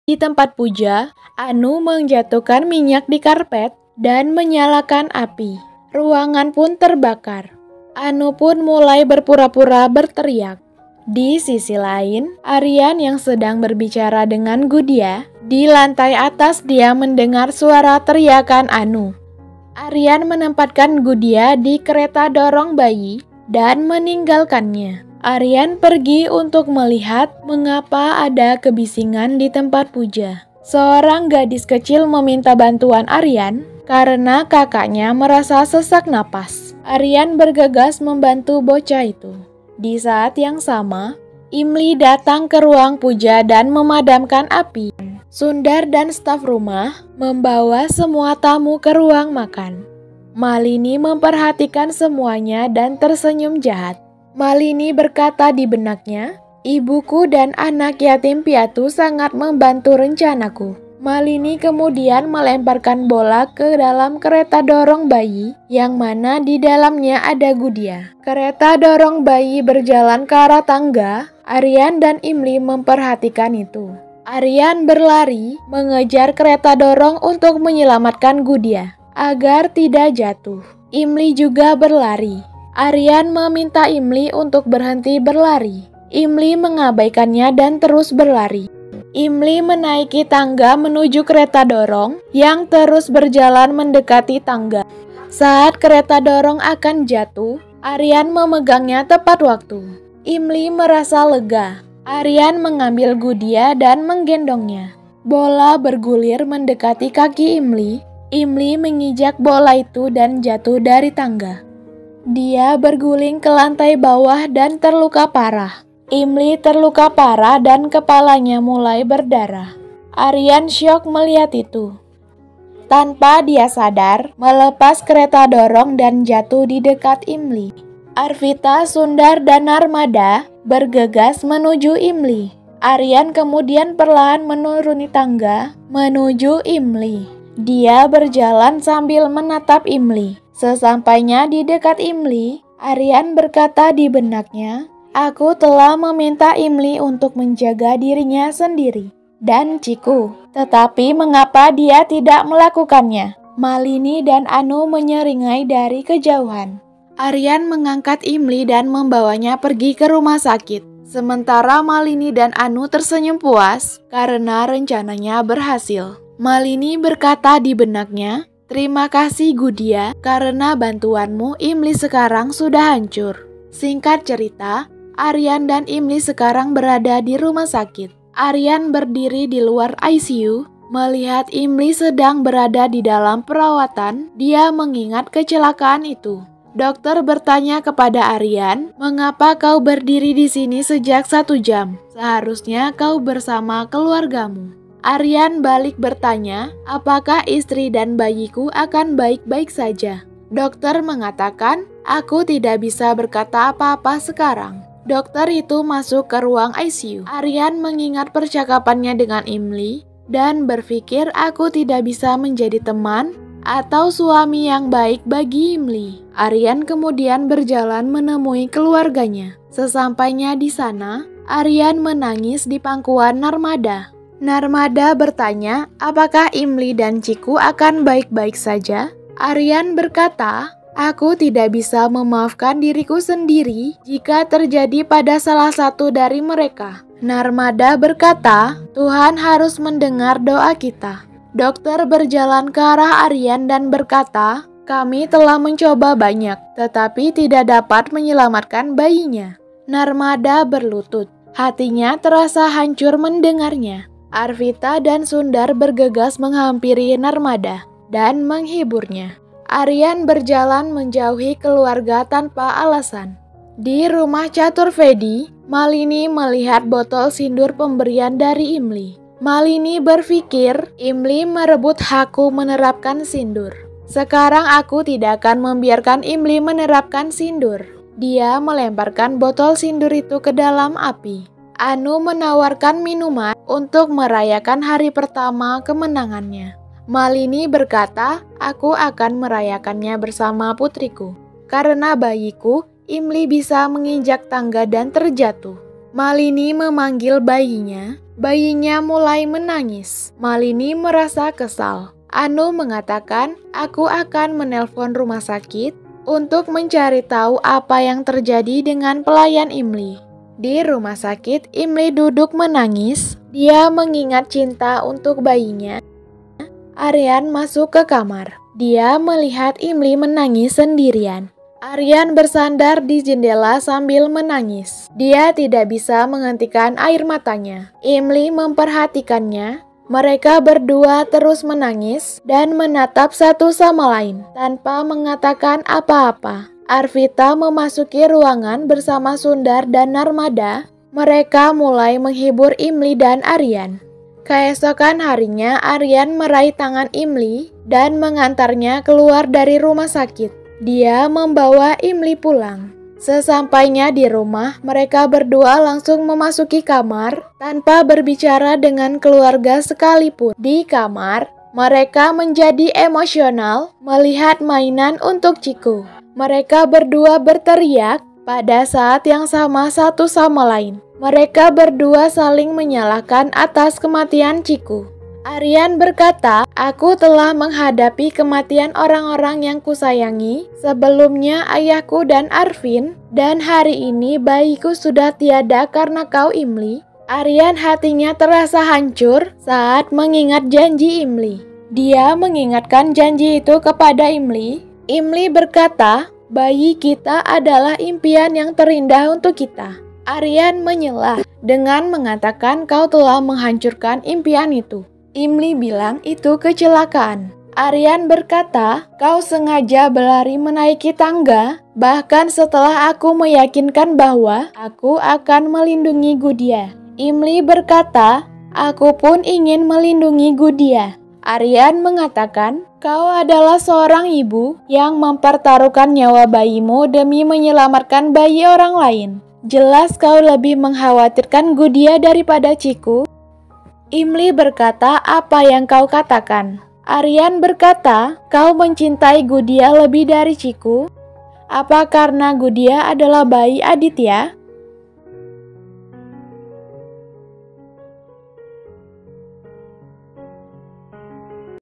Di tempat puja, Anu menjatuhkan minyak di karpet dan menyalakan api. Ruangan pun terbakar. Anu pun mulai berpura-pura berteriak. Di sisi lain, Aryan yang sedang berbicara dengan Gudia, di lantai atas dia mendengar suara teriakan Anu. Aryan menempatkan Gudia di kereta dorong bayi dan meninggalkannya. Aryan pergi untuk melihat mengapa ada kebisingan di tempat puja. Seorang gadis kecil meminta bantuan Aryan karena kakaknya merasa sesak napas. Aryan bergegas membantu bocah itu. Di saat yang sama, Imli datang ke ruang puja dan memadamkan api. Sundar dan staf rumah membawa semua tamu ke ruang makan. Malini memperhatikan semuanya dan tersenyum jahat. Malini berkata di benaknya, "Ibuku dan anak yatim piatu sangat membantu rencanaku." Malini kemudian melemparkan bola ke dalam kereta dorong bayi, yang mana di dalamnya ada Gudia. Kereta dorong bayi berjalan ke arah tangga. Aryan dan Imli memperhatikan itu. Aryan berlari mengejar kereta dorong untuk menyelamatkan Gudia agar tidak jatuh. Imli juga berlari. Aryan meminta Imli untuk berhenti berlari. Imli mengabaikannya dan terus berlari. Imli menaiki tangga menuju kereta dorong yang terus berjalan mendekati tangga. Saat kereta dorong akan jatuh, Aryan memegangnya tepat waktu. Imli merasa lega. Aryan mengambil Gudia dan menggendongnya. Bola bergulir mendekati kaki Imli. Imli menginjak bola itu dan jatuh dari tangga. Dia berguling ke lantai bawah dan terluka parah. Imli terluka parah dan kepalanya mulai berdarah. Aryan syok melihat itu. Tanpa dia sadar, melepas kereta dorong dan jatuh di dekat Imli. Arvita, Sundar, dan Narmada bergegas menuju Imli. Aryan kemudian perlahan menuruni tangga menuju Imli. Dia berjalan sambil menatap Imli. Sesampainya di dekat Imli, Aryan berkata di benaknya, "Aku telah meminta Imli untuk menjaga dirinya sendiri dan Ciku. Tetapi mengapa dia tidak melakukannya?" Malini dan Anu menyeringai dari kejauhan. Aryan mengangkat Imli dan membawanya pergi ke rumah sakit. Sementara Malini dan Anu tersenyum puas karena rencananya berhasil. Malini berkata di benaknya, "Terima kasih Gudia, karena bantuanmu Imli sekarang sudah hancur." Singkat cerita, Aryan dan Imli sekarang berada di rumah sakit. Aryan berdiri di luar ICU, melihat Imli sedang berada di dalam perawatan. Dia mengingat kecelakaan itu. Dokter bertanya kepada Aryan, "Mengapa kau berdiri di sini sejak 1 jam? Seharusnya kau bersama keluargamu." Aryan balik bertanya, "Apakah istri dan bayiku akan baik-baik saja?" Dokter mengatakan, "Aku tidak bisa berkata apa-apa sekarang." Dokter itu masuk ke ruang ICU. Aryan mengingat percakapannya dengan Imli dan berpikir, "Aku tidak bisa menjadi teman atau suami yang baik bagi Imli." Aryan kemudian berjalan menemui keluarganya. Sesampainya di sana, Aryan menangis di pangkuan Narmada. Narmada bertanya, "Apakah Imli dan Ciku akan baik-baik saja?" Aryan berkata, "Aku tidak bisa memaafkan diriku sendiri jika terjadi pada salah satu dari mereka." Narmada berkata, "Tuhan harus mendengar doa kita." Dokter berjalan ke arah Aryan dan berkata, "Kami telah mencoba banyak, tetapi tidak dapat menyelamatkan bayinya." Narmada berlutut. Hatinya terasa hancur mendengarnya. Arvita dan Sundar bergegas menghampiri Narmada dan menghiburnya. Aryan berjalan menjauhi keluarga tanpa alasan. Di rumah Caturvedi, Malini melihat botol sindur pemberian dari Imli. Malini berpikir, "Imli merebut hakku menerapkan sindur. Sekarang aku tidak akan membiarkan Imli menerapkan sindur." Dia melemparkan botol sindur itu ke dalam api. Anu menawarkan minuman untuk merayakan hari pertama kemenangannya. Malini berkata, "Aku akan merayakannya bersama putriku. Karena bayiku, Imli bisa menginjak tangga dan terjatuh." Malini memanggil bayinya. Bayinya mulai menangis. Malini merasa kesal. Anu mengatakan, aku akan menelpon rumah sakit untuk mencari tahu apa yang terjadi dengan pelayan Imli. Di rumah sakit, Imli duduk menangis. Dia mengingat cinta untuk bayinya. Aryan masuk ke kamar. Dia melihat Imli menangis sendirian. Aryan bersandar di jendela sambil menangis. Dia tidak bisa menghentikan air matanya. Imli memperhatikannya. Mereka berdua terus menangis dan menatap satu sama lain tanpa mengatakan apa-apa. Arvita memasuki ruangan bersama Sundar dan Narmada. Mereka mulai menghibur Imli dan Aryan. Keesokan harinya, Aryan meraih tangan Imli dan mengantarnya keluar dari rumah sakit. Dia membawa Imli pulang. Sesampainya di rumah, mereka berdua langsung memasuki kamar tanpa berbicara dengan keluarga sekalipun. Di kamar, mereka menjadi emosional melihat mainan untuk Ciku. Mereka berdua berteriak pada saat yang sama satu sama lain. Mereka berdua saling menyalahkan atas kematian Ciku. Aryan berkata, aku telah menghadapi kematian orang-orang yang kusayangi, sebelumnya ayahku dan Arvin, dan hari ini bayiku sudah tiada karena kau Imli. Aryan hatinya terasa hancur saat mengingat janji Imli. Dia mengingatkan janji itu kepada Imli. Imli berkata, bayi kita adalah impian yang terindah untuk kita. Aryan menyelah dengan mengatakan kau telah menghancurkan impian itu. Imli bilang itu kecelakaan. Aryan berkata, kau sengaja berlari menaiki tangga, bahkan setelah aku meyakinkan bahwa aku akan melindungi Gudia. Imli berkata, aku pun ingin melindungi Gudia. Aryan mengatakan, kau adalah seorang ibu yang mempertaruhkan nyawa bayimu demi menyelamatkan bayi orang lain. Jelas kau lebih mengkhawatirkan Gudia daripada Ciku. Imli berkata, apa yang kau katakan? Aryan berkata, kau mencintai Gudia lebih dari Ciku? Apa karena Gudia adalah bayi Aditya?